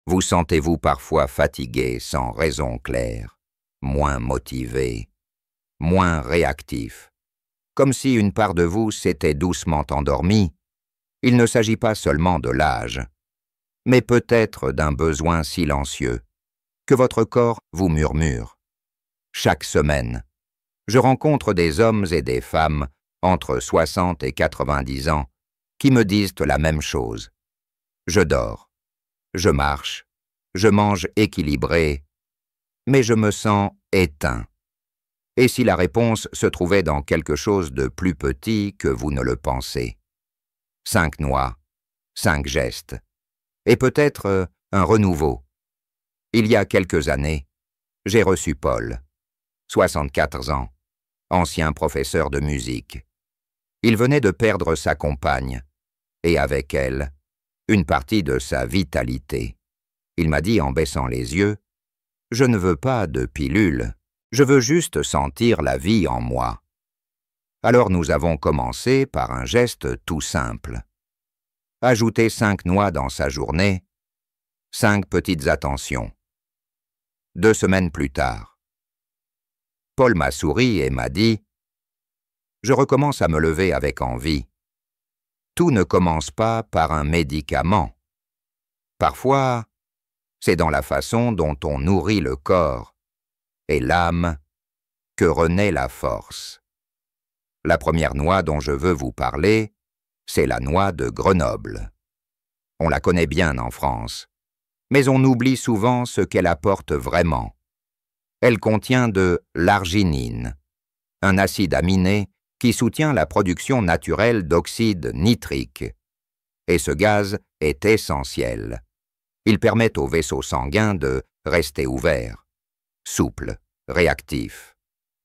Vous sentez-vous parfois fatigué sans raison claire, moins motivé, moins réactif, comme si une part de vous s'était doucement endormie? Il ne s'agit pas seulement de l'âge, mais peut-être d'un besoin silencieux, que votre corps vous murmure. Chaque semaine, je rencontre des hommes et des femmes entre 60 et 90 ans qui me disent la même chose. Je dors, je marche, je mange équilibré, mais je me sens éteint. Et si la réponse se trouvait dans quelque chose de plus petit que vous ne le pensez? 5 noix, 5 gestes, et peut-être un renouveau. Il y a quelques années, j'ai reçu Paul, 64 ans, ancien professeur de musique. Il venait de perdre sa compagne, et avec elle, une partie de sa vitalité. Il m'a dit en baissant les yeux, « Je ne veux pas de pilule, je veux juste sentir la vie en moi. » Alors nous avons commencé par un geste tout simple. Ajouter 5 noix dans sa journée, 5 petites attentions. 2 semaines plus tard, Paul m'a souri et m'a dit « Je recommence à me lever avec envie. Tout ne commence pas par un médicament. Parfois, c'est dans la façon dont on nourrit le corps et l'âme que renaît la force. » La première noix dont je veux vous parler, c'est la noix de Grenoble. On la connaît bien en France, mais on oublie souvent ce qu'elle apporte vraiment. Elle contient de l'arginine, un acide aminé qui soutient la production naturelle d'oxyde nitrique. Et ce gaz est essentiel. Il permet aux vaisseaux sanguins de rester ouverts, souples, réactifs.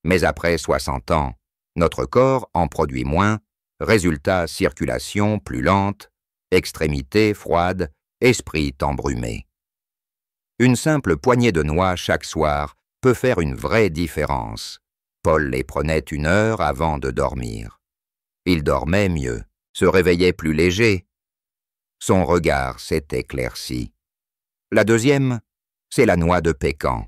Mais après 60 ans, notre corps en produit moins, résultat circulation plus lente, extrémités froides, esprit embrumé. Une simple poignée de noix chaque soir peut faire une vraie différence. Paul les prenait 1 heure avant de dormir. Il dormait mieux, se réveillait plus léger. Son regard s'est éclairci. La deuxième, c'est la noix de pécan.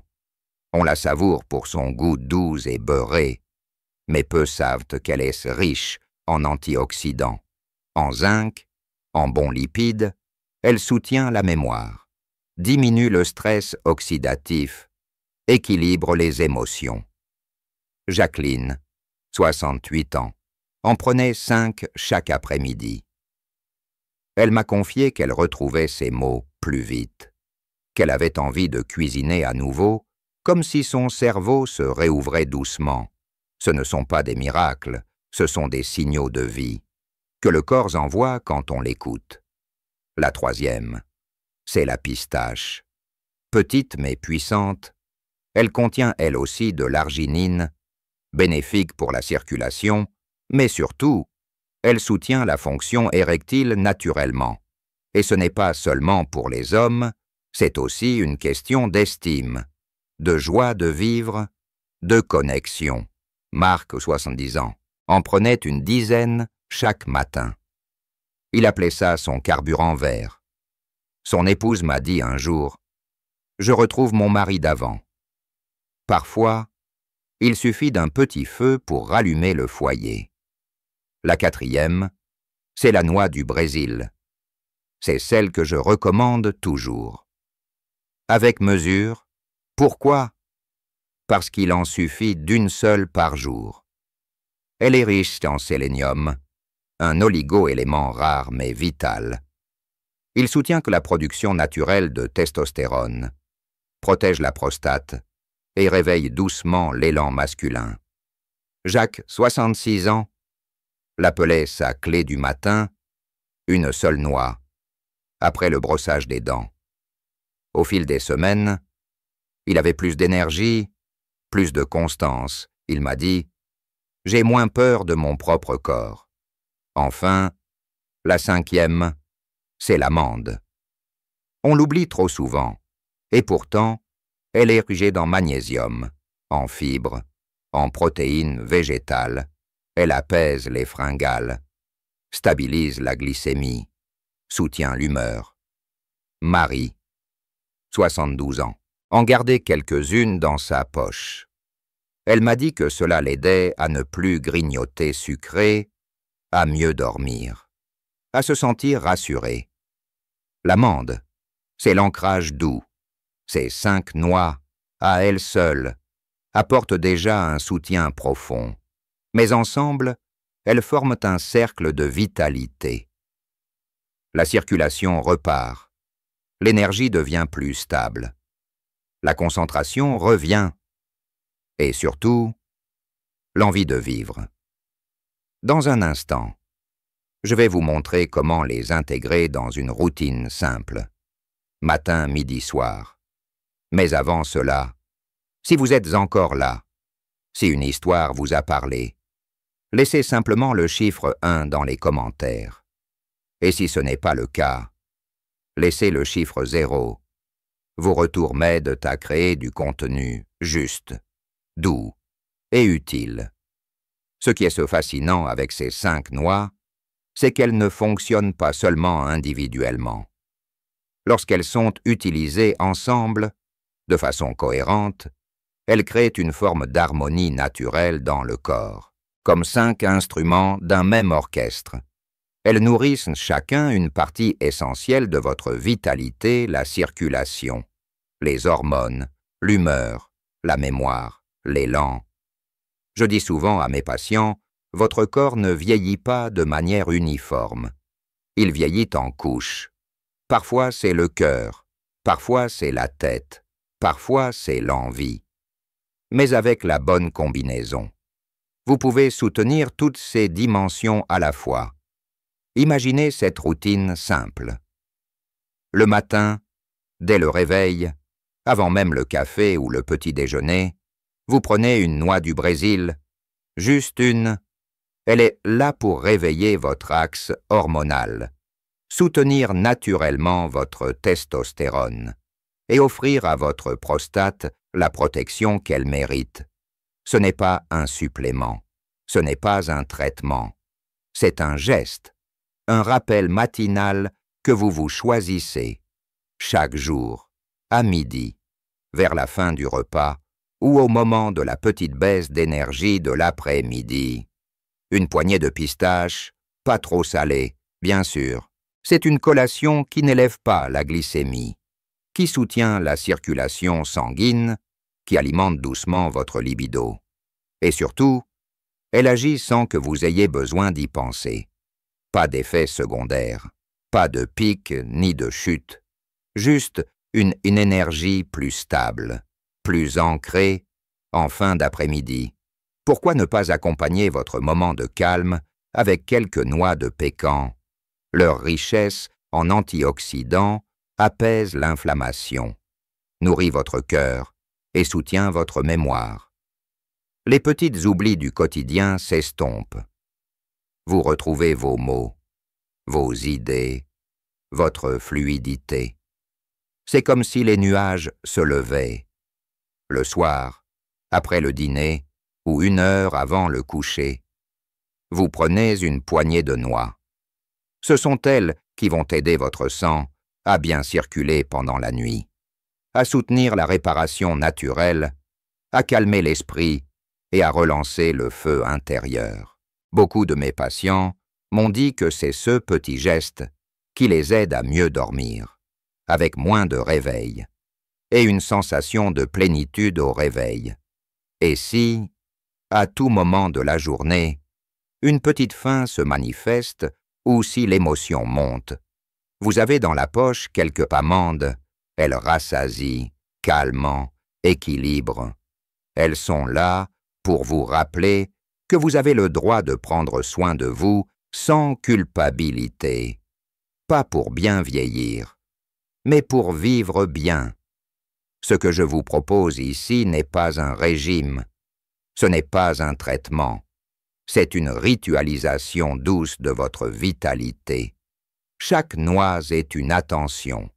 On la savoure pour son goût doux et beurré, mais peu savent qu'elle est riche en antioxydants, en zinc, en bons lipides. Elle soutient la mémoire, diminue le stress oxydatif, équilibre les émotions. Jacqueline, 68 ans, en prenait 5 chaque après-midi. Elle m'a confié qu'elle retrouvait ses mots plus vite, qu'elle avait envie de cuisiner à nouveau, comme si son cerveau se réouvrait doucement. Ce ne sont pas des miracles, ce sont des signaux de vie, que le corps envoie quand on l'écoute. La troisième, c'est la pistache. Petite mais puissante, elle contient elle aussi de l'arginine, bénéfique pour la circulation, mais surtout, elle soutient la fonction érectile naturellement. Et ce n'est pas seulement pour les hommes, c'est aussi une question d'estime, de joie de vivre, de connexion. Marc, 70 ans, en prenait une dizaine chaque matin. Il appelait ça son carburant vert. Son épouse m'a dit un jour, « Je retrouve mon mari d'avant. » Parfois, il suffit d'un petit feu pour rallumer le foyer. La quatrième, c'est la noix du Brésil. C'est celle que je recommande toujours. Avec mesure. Pourquoi? Parce qu'il en suffit d'1 seule par jour. Elle est riche en sélénium, un oligo-élément rare mais vital. Il soutient que la production naturelle de testostérone, protège la prostate et réveille doucement l'élan masculin. Jacques, 66 ans, l'appelait sa clé du matin, 1 seule noix, après le brossage des dents. Au fil des semaines, il avait plus d'énergie, plus de constance. Il m'a dit « J'ai moins peur de mon propre corps. » Enfin, la 5e, c'est l'amande. On l'oublie trop souvent, et pourtant, elle est riche en magnésium, en fibres, en protéines végétales. Elle apaise les fringales, stabilise la glycémie, soutient l'humeur. Marie, 72 ans, en garder quelques-unes dans sa poche. Elle m'a dit que cela l'aidait à ne plus grignoter sucré, à mieux dormir, à se sentir rassuré. L'amande, c'est l'ancrage doux. Ces 5 noix, à elles seules, apportent déjà un soutien profond. Mais ensemble, elles forment un cercle de vitalité. La circulation repart. L'énergie devient plus stable. La concentration revient. Et surtout, l'envie de vivre. Dans un instant, je vais vous montrer comment les intégrer dans une routine simple. Matin, midi, soir. Mais avant cela, si vous êtes encore là, si une histoire vous a parlé, laissez simplement le chiffre 1 dans les commentaires. Et si ce n'est pas le cas, laissez le chiffre 0. Vos retours m'aident à créer du contenu juste, doux et utile. Ce qui est so fascinant avec ces 5 noix, c'est qu'elles ne fonctionnent pas seulement individuellement. Lorsqu'elles sont utilisées ensemble, de façon cohérente, elles créent une forme d'harmonie naturelle dans le corps, comme 5 instruments d'un même orchestre. Elles nourrissent chacun une partie essentielle de votre vitalité, la circulation, les hormones, l'humeur, la mémoire, l'élan. Je dis souvent à mes patients, votre corps ne vieillit pas de manière uniforme. Il vieillit en couches. Parfois c'est le cœur, parfois c'est la tête, parfois c'est l'envie. Mais avec la bonne combinaison, vous pouvez soutenir toutes ces dimensions à la fois. Imaginez cette routine simple. Le matin, dès le réveil, avant même le café ou le petit déjeuner, vous prenez une noix du Brésil, juste une. Elle est là pour réveiller votre axe hormonal, soutenir naturellement votre testostérone et offrir à votre prostate la protection qu'elle mérite. Ce n'est pas un supplément, ce n'est pas un traitement, c'est un geste, un rappel matinal que vous vous choisissez, chaque jour, à midi, vers la fin du repas ou au moment de la petite baisse d'énergie de l'après-midi. Une poignée de pistaches, pas trop salée, bien sûr. C'est une collation qui n'élève pas la glycémie, qui soutient la circulation sanguine, qui alimente doucement votre libido. Et surtout, elle agit sans que vous ayez besoin d'y penser. Pas d'effet secondaire, pas de pic ni de chute, juste une énergie plus stable, plus ancrée, en fin d'après-midi. Pourquoi ne pas accompagner votre moment de calme avec quelques noix de pécan? Leur richesse en antioxydants apaise l'inflammation, nourrit votre cœur et soutient votre mémoire. Les petites oublis du quotidien s'estompent. Vous retrouvez vos mots, vos idées, votre fluidité. C'est comme si les nuages se levaient. Le soir, après le dîner, ou 1 heure avant le coucher, vous prenez une poignée de noix. Ce sont elles qui vont aider votre sang à bien circuler pendant la nuit, à soutenir la réparation naturelle, à calmer l'esprit et à relancer le feu intérieur. Beaucoup de mes patients m'ont dit que c'est ce petit geste qui les aide à mieux dormir, avec moins de réveil, et une sensation de plénitude au réveil. Et si, à tout moment de la journée, une petite faim se manifeste ou si l'émotion monte, vous avez dans la poche quelques amandes, elles rassasient, calmant, équilibrent. Elles sont là pour vous rappeler que vous avez le droit de prendre soin de vous sans culpabilité, pas pour bien vieillir, mais pour vivre bien. Ce que je vous propose ici n'est pas un régime, ce n'est pas un traitement, c'est une ritualisation douce de votre vitalité. Chaque noix est une attention,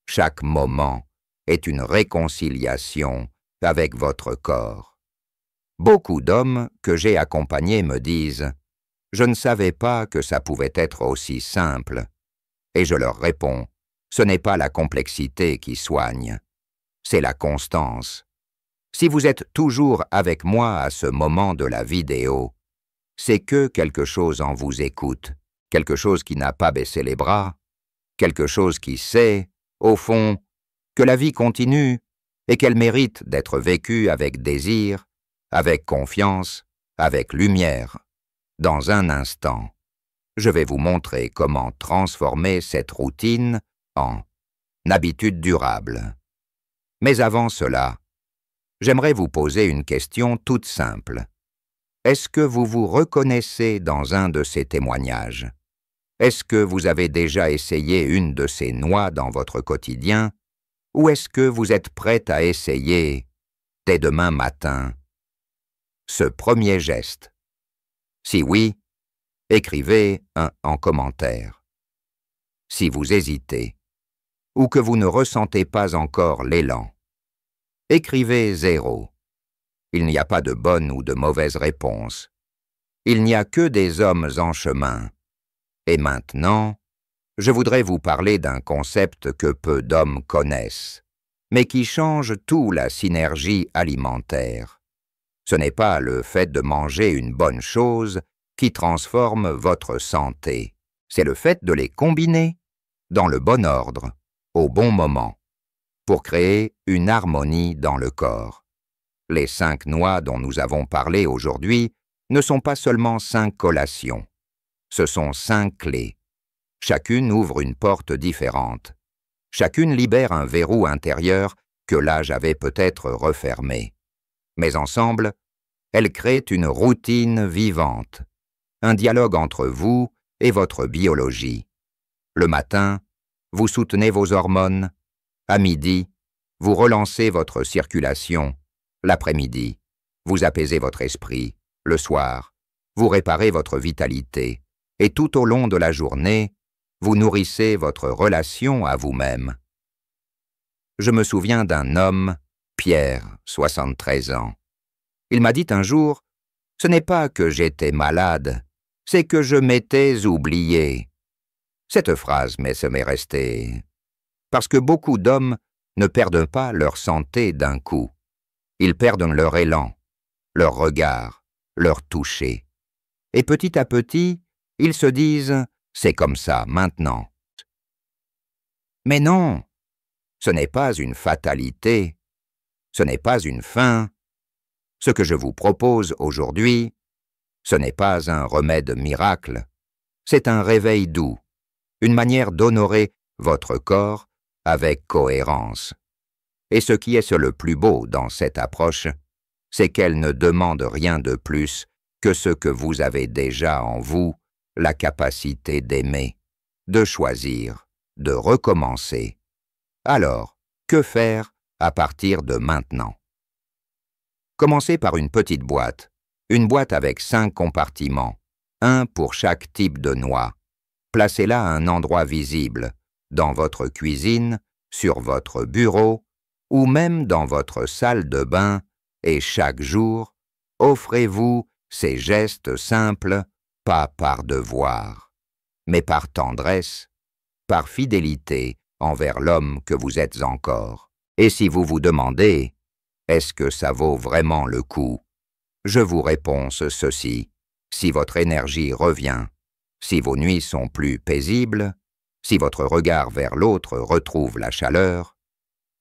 chaque moment est une réconciliation avec votre corps. Beaucoup d'hommes que j'ai accompagnés me disent « Je ne savais pas que ça pouvait être aussi simple ». Et je leur réponds « Ce n'est pas la complexité qui soigne, c'est la constance. Si vous êtes toujours avec moi à ce moment de la vidéo, c'est que quelque chose en vous écoute, quelque chose qui n'a pas baissé les bras, quelque chose qui sait, au fond, que la vie continue et qu'elle mérite d'être vécue avec désir, avec confiance, avec lumière. Dans un instant, je vais vous montrer comment transformer cette routine en habitude durable. Mais avant cela, j'aimerais vous poser une question toute simple. Est-ce que vous vous reconnaissez dans un de ces témoignages? Est-ce que vous avez déjà essayé une de ces noix dans votre quotidien? Ou est-ce que vous êtes prête à essayer, dès demain matin, ce premier geste? Si oui, écrivez un en commentaire. Si vous hésitez, ou que vous ne ressentez pas encore l'élan, écrivez 0. Il n'y a pas de bonne ou de mauvaise réponse. Il n'y a que des hommes en chemin. Et maintenant, je voudrais vous parler d'un concept que peu d'hommes connaissent, mais qui change tout la synergie alimentaire. Ce n'est pas le fait de manger une bonne chose qui transforme votre santé. C'est le fait de les combiner, dans le bon ordre, au bon moment, pour créer une harmonie dans le corps. Les 5 noix dont nous avons parlé aujourd'hui ne sont pas seulement 5 collations. Ce sont 5 clés. Chacune ouvre une porte différente. Chacune libère un verrou intérieur que l'âge avait peut-être refermé. Mais ensemble, elles créent une routine vivante, un dialogue entre vous et votre biologie. Le matin, vous soutenez vos hormones. À midi, vous relancez votre circulation. L'après-midi, vous apaisez votre esprit. Le soir, vous réparez votre vitalité. Et tout au long de la journée, vous nourrissez votre relation à vous-même. Je me souviens d'un homme, Pierre, 73 ans. Il m'a dit un jour, « Ce n'est pas que j'étais malade, c'est que je m'étais oublié. » Cette phrase m'est restée, parce que beaucoup d'hommes ne perdent pas leur santé d'un coup. Ils perdent leur élan, leur regard, leur toucher. Et petit à petit, ils se disent « c'est comme ça maintenant ». Mais non, ce n'est pas une fatalité, ce n'est pas une fin. Ce que je vous propose aujourd'hui, ce n'est pas un remède miracle, c'est un réveil doux, une manière d'honorer votre corps avec cohérence. Et ce qui est le plus beau dans cette approche, c'est qu'elle ne demande rien de plus que ce que vous avez déjà en vous, la capacité d'aimer, de choisir, de recommencer. Alors, que faire à partir de maintenant? Commencez par une petite boîte, une boîte avec 5 compartiments, un pour chaque type de noix. Placez-la à un endroit visible, dans votre cuisine, sur votre bureau, ou même dans votre salle de bain, et chaque jour, offrez-vous ces gestes simples, pas par devoir, mais par tendresse, par fidélité envers l'homme que vous êtes encore. Et si vous vous demandez, est-ce que ça vaut vraiment le coup? Je vous réponds ceci, si votre énergie revient, si vos nuits sont plus paisibles, si votre regard vers l'autre retrouve la chaleur,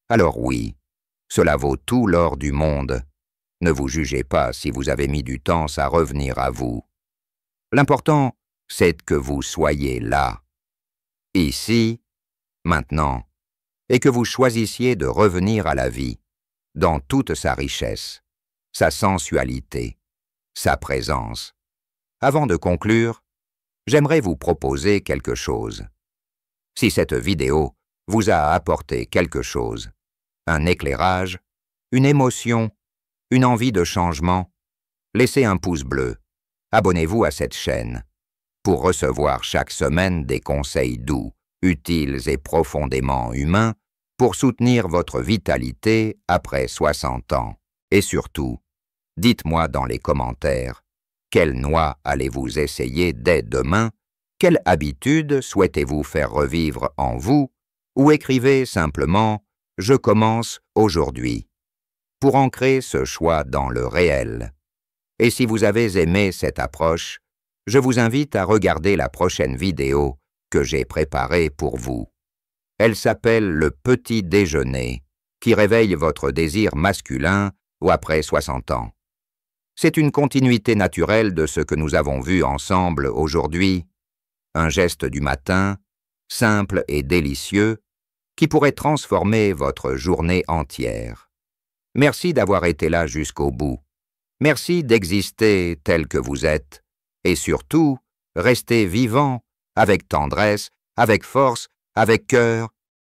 alors oui, cela vaut tout l'or du monde. Ne vous jugez pas si vous avez mis du temps à revenir à vous. L'important, c'est que vous soyez là, ici, maintenant, et que vous choisissiez de revenir à la vie, dans toute sa richesse, sa sensualité, sa présence. Avant de conclure, j'aimerais vous proposer quelque chose. Si cette vidéo vous a apporté quelque chose, un éclairage, une émotion, une envie de changement, laissez un pouce bleu. Abonnez-vous à cette chaîne pour recevoir chaque semaine des conseils doux, utiles et profondément humains pour soutenir votre vitalité après 60 ans. Et surtout, dites-moi dans les commentaires, quelle noix allez-vous essayer dès demain? Quelle habitude souhaitez-vous faire revivre en vous? Ou écrivez simplement « je commence aujourd'hui, pour ancrer ce choix dans le réel. Et si vous avez aimé cette approche, je vous invite à regarder la prochaine vidéo que j'ai préparée pour vous. Elle s'appelle « Le petit déjeuner » qui réveille votre désir masculin ou après 60 ans. C'est une continuité naturelle de ce que nous avons vu ensemble aujourd'hui, un geste du matin, simple et délicieux, qui pourrait transformer votre journée entière. Merci d'avoir été là jusqu'au bout. Merci d'exister tel que vous êtes, et surtout, restez vivant, avec tendresse, avec force, avec cœur